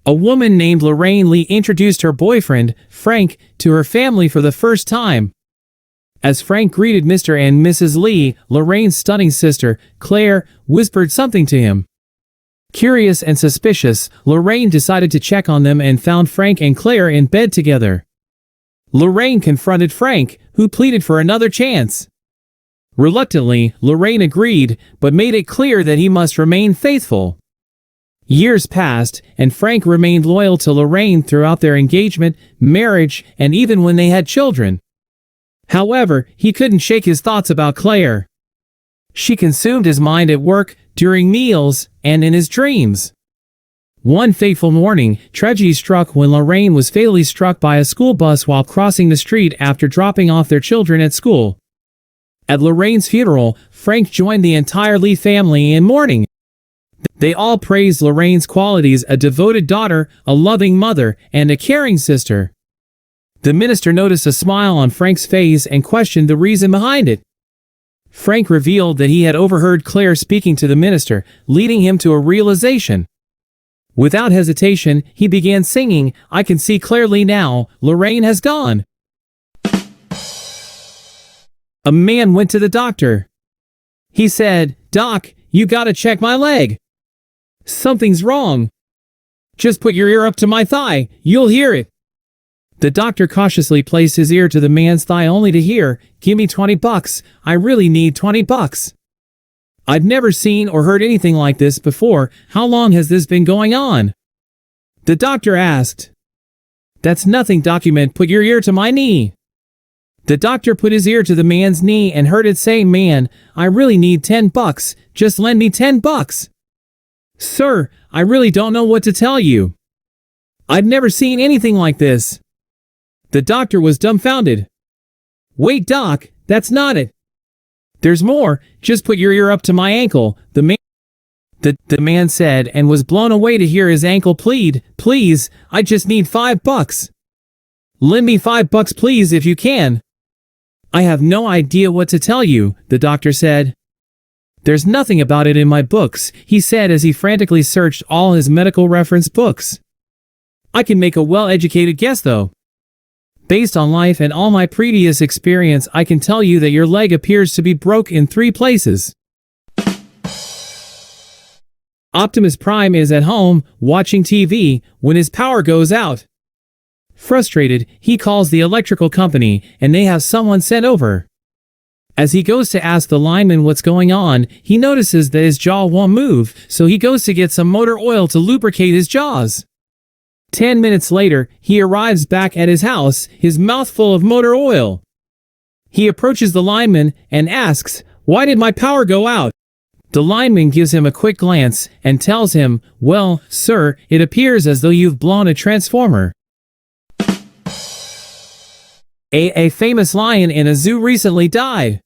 A woman named Lorraine Lee introduced her boyfriend, Frank, to her family for the first time. As Frank greeted Mr. and Mrs. Lee, Lorraine's stunning sister, Claire, whispered something to him. Curious and suspicious, Lorraine decided to check on them and found Frank and Claire in bed together. Lorraine confronted Frank, who pleaded for another chance. Reluctantly, Lorraine agreed, but made it clear that he must remain faithful. Years passed, and Frank remained loyal to Lorraine throughout their engagement, marriage, and even when they had children. However, he couldn't shake his thoughts about Claire. She consumed his mind at work, during meals, and in his dreams. One fateful morning, tragedy struck when Lorraine was fatally struck by a school bus while crossing the street after dropping off their children at school. At Lorraine's funeral, Frank joined the entire Lee family in mourning. They all praised Lorraine's qualities: a devoted daughter, a loving mother, and a caring sister. The minister noticed a smile on Frank's face and questioned the reason behind it. Frank revealed that he had overheard Claire speaking to the minister, leading him to a realization. Without hesitation, he began singing, "I can see clearly now, Lorraine has gone." A man went to the doctor. He said, "Doc, you gotta check my leg. Something's wrong. Just put your ear up to my thigh, you'll hear it." The doctor cautiously placed his ear to the man's thigh only to hear, "Give me $20, I really need $20. I'd never seen or heard anything like this before. How long has this been going on?" The doctor asked. "That's nothing, document, put your ear to my knee." The doctor put his ear to the man's knee and heard it say, "Man, I really need $10, just lend me $10. Sir, I really don't know what to tell you. I've never seen anything like this." The doctor was dumbfounded. "Wait, doc, that's not it. There's more, just put your ear up to my ankle," the man said, and was blown away to hear his ankle plead, "Please, I just need $5. Lend me $5 please if you can." "I have no idea what to tell you," the doctor said. "There's nothing about it in my books," he said as he frantically searched all his medical reference books. "I can make a well-educated guess though. Based on life and all my previous experience, I can tell you that your leg appears to be broke in 3 places. Optimus Prime is at home, watching TV, when his power goes out. Frustrated, he calls the electrical company, and they have someone sent over. As he goes to ask the lineman what's going on, he notices that his jaw won't move, so he goes to get some motor oil to lubricate his jaws. 10 minutes later, he arrives back at his house, his mouth full of motor oil. He approaches the lineman and asks, "Why did my power go out?" The lineman gives him a quick glance and tells him, "Well, sir, it appears as though you've blown a transformer." A famous lion in a zoo recently died.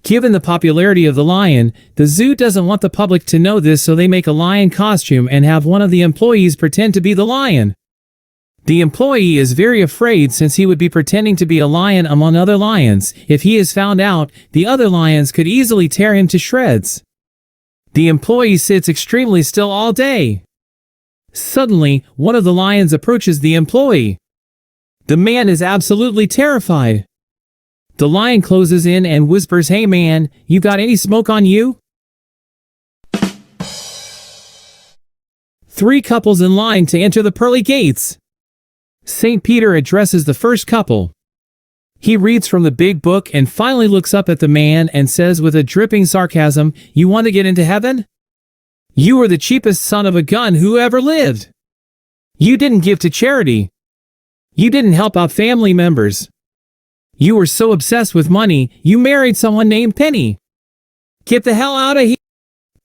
Given the popularity of the lion, the zoo doesn't want the public to know this, so they make a lion costume and have one of the employees pretend to be the lion. The employee is very afraid since he would be pretending to be a lion among other lions. If he is found out, the other lions could easily tear him to shreds. The employee sits extremely still all day. Suddenly, one of the lions approaches the employee. The man is absolutely terrified. The lion closes in and whispers, "Hey man, you got any smoke on you?" 3 couples in line to enter the pearly gates. St. Peter addresses the first couple. He reads from the big book and finally looks up at the man and says with a dripping sarcasm, "You want to get into heaven? You were the cheapest son of a gun who ever lived. You didn't give to charity. You didn't help out family members. You were so obsessed with money, you married someone named Penny. Get the hell out of here."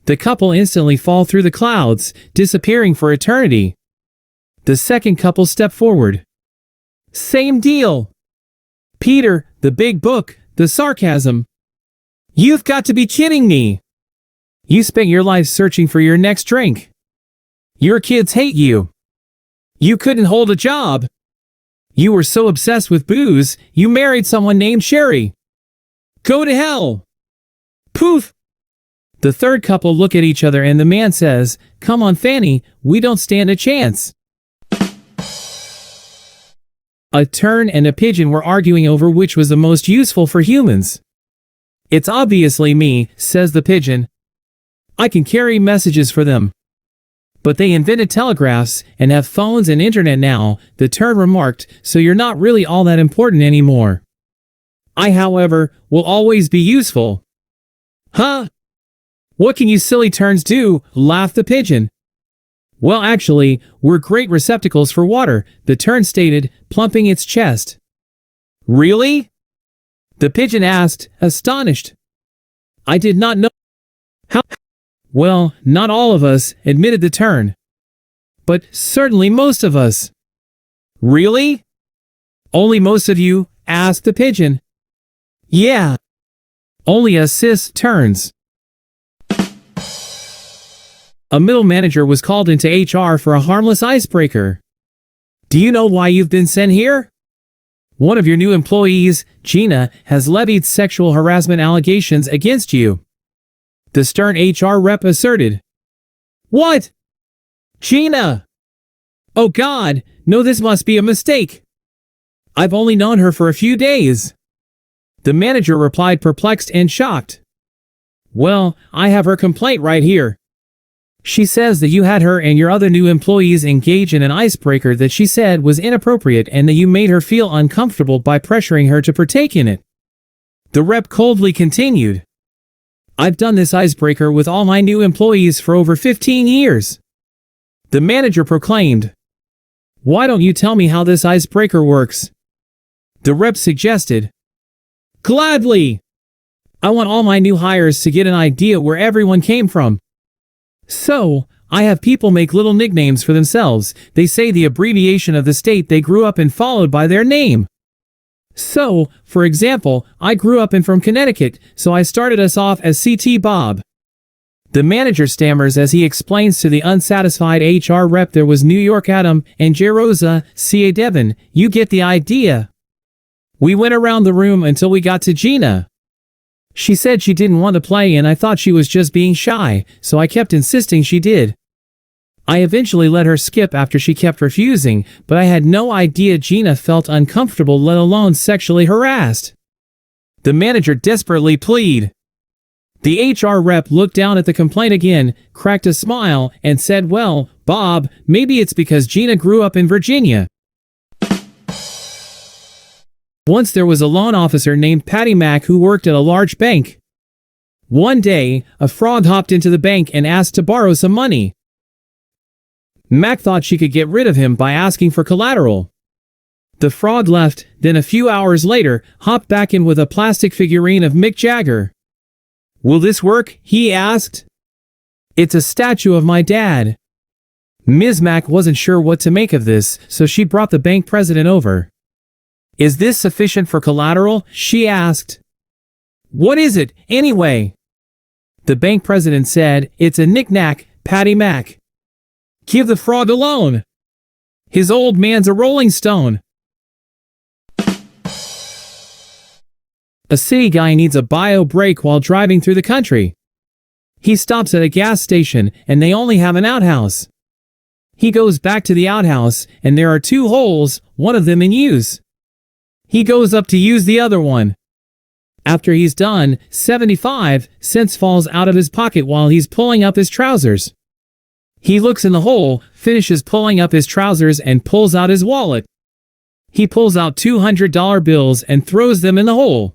The couple instantly fall through the clouds, disappearing for eternity. The second couple step forward. Same deal. Peter, the big book, the sarcasm. "You've got to be kidding me. You spent your life searching for your next drink. Your kids hate you. You couldn't hold a job. You were so obsessed with booze, you married someone named Sherry. Go to hell." Poof! The third couple look at each other and the man says, "Come on Fanny, we don't stand a chance. A tern and a pigeon were arguing over which was the most useful for humans. "It's obviously me," says the pigeon. "I can carry messages for them." "But they invented telegraphs and have phones and internet now," the tern remarked, "so you're not really all that important anymore." "I, however, will always be useful." "Huh? What can you silly terns do?" laughed the pigeon. "Well, actually, we're great receptacles for water," the tern stated, plumping its chest. "Really?" the pigeon asked, astonished. "I did not know." "How?" "Well, not all of us," admitted the tern. "But certainly most of us." "Really? Only most of you?" asked the pigeon. "Yeah. Only us cis terns." A middle manager was called into HR for a harmless icebreaker. "Do you know why you've been sent here? One of your new employees, Gina, has levied sexual harassment allegations against you," the stern HR rep asserted. "What? Gina? Oh God, no, this must be a mistake. I've only known her for a few days," the manager replied, perplexed and shocked. "Well, I have her complaint right here. She says that you had her and your other new employees engage in an icebreaker that she said was inappropriate and that you made her feel uncomfortable by pressuring her to partake in it." The rep coldly continued. "I've done this icebreaker with all my new employees for over 15 years. The manager proclaimed. "Why don't you tell me how this icebreaker works?" the rep suggested. "Gladly. I want all my new hires to get an idea where everyone came from. So, I have people make little nicknames for themselves. They say the abbreviation of the state they grew up in followed by their name. So, for example, I grew up in from Connecticut, so I started us off as CT Bob." The manager stammers as he explains to the unsatisfied HR rep there was New York Adam and J. Rosa, CA Devon. "You get the idea. We went around the room until we got to Gina. She said she didn't want to play and I thought she was just being shy, so I kept insisting she did. I eventually let her skip after she kept refusing, but I had no idea Gina felt uncomfortable, let alone sexually harassed." The manager desperately pleaded. The HR rep looked down at the complaint again, cracked a smile, and said, "Well, Bob, maybe it's because Gina grew up in Virginia. Once there was a loan officer named Patty Mac who worked at a large bank. One day, a frog hopped into the bank and asked to borrow some money. Mac thought she could get rid of him by asking for collateral. The frog left, then a few hours later, hopped back in with a plastic figurine of Mick Jagger. "Will this work?" he asked. "It's a statue of my dad." Ms. Mac wasn't sure what to make of this, so she brought the bank president over. "Is this sufficient for collateral?" she asked. "What is it, anyway?" The bank president said, "It's a knick-knack, Patty Mac. Give the frog alone. His old man's a rolling stone." A city guy needs a bio break while driving through the country. He stops at a gas station, and they only have an outhouse. He goes back to the outhouse, and there are two holes, one of them in use. He goes up to use the other one. After he's done, 75 cents falls out of his pocket while he's pulling up his trousers. He looks in the hole, finishes pulling up his trousers, and pulls out his wallet. He pulls out $200 bills and throws them in the hole.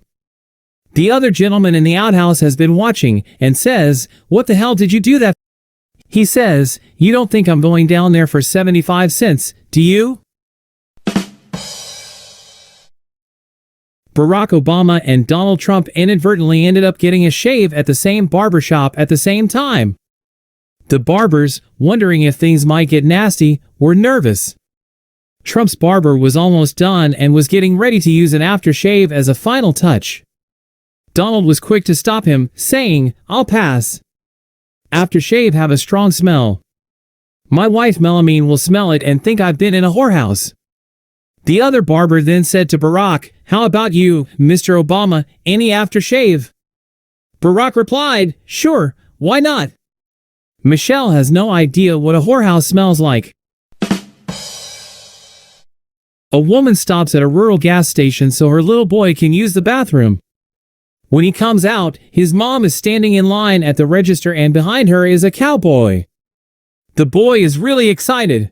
The other gentleman in the outhouse has been watching and says, "What the hell did you do that?" He says, "You don't think I'm going down there for 75 cents, do you?" Barack Obama and Donald Trump inadvertently ended up getting a shave at the same barbershop at the same time. The barbers, wondering if things might get nasty, were nervous. Trump's barber was almost done and was getting ready to use an aftershave as a final touch. Donald was quick to stop him, saying, "I'll pass. Aftershave have a strong smell. My wife Melamine will smell it and think I've been in a whorehouse." The other barber then said to Barack, "How about you, Mr. Obama, any aftershave?" Barack replied, "Sure, why not? Michelle has no idea what a whorehouse smells like." A woman stops at a rural gas station so her little boy can use the bathroom. When he comes out, his mom is standing in line at the register and behind her is a cowboy. The boy is really excited.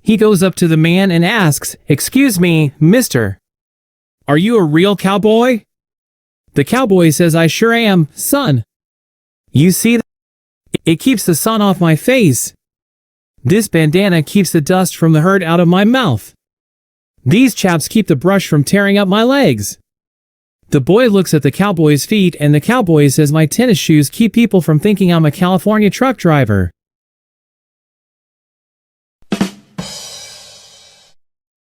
He goes up to the man and asks, "Excuse me, mister. Are you a real cowboy?" The cowboy says, "I sure am, son. You see that? It keeps the sun off my face. This bandana keeps the dust from the hurt out of my mouth. These chaps keep the brush from tearing up my legs." The boy looks at the cowboy's feet and the cowboy says, "My tennis shoes keep people from thinking I'm a California truck driver."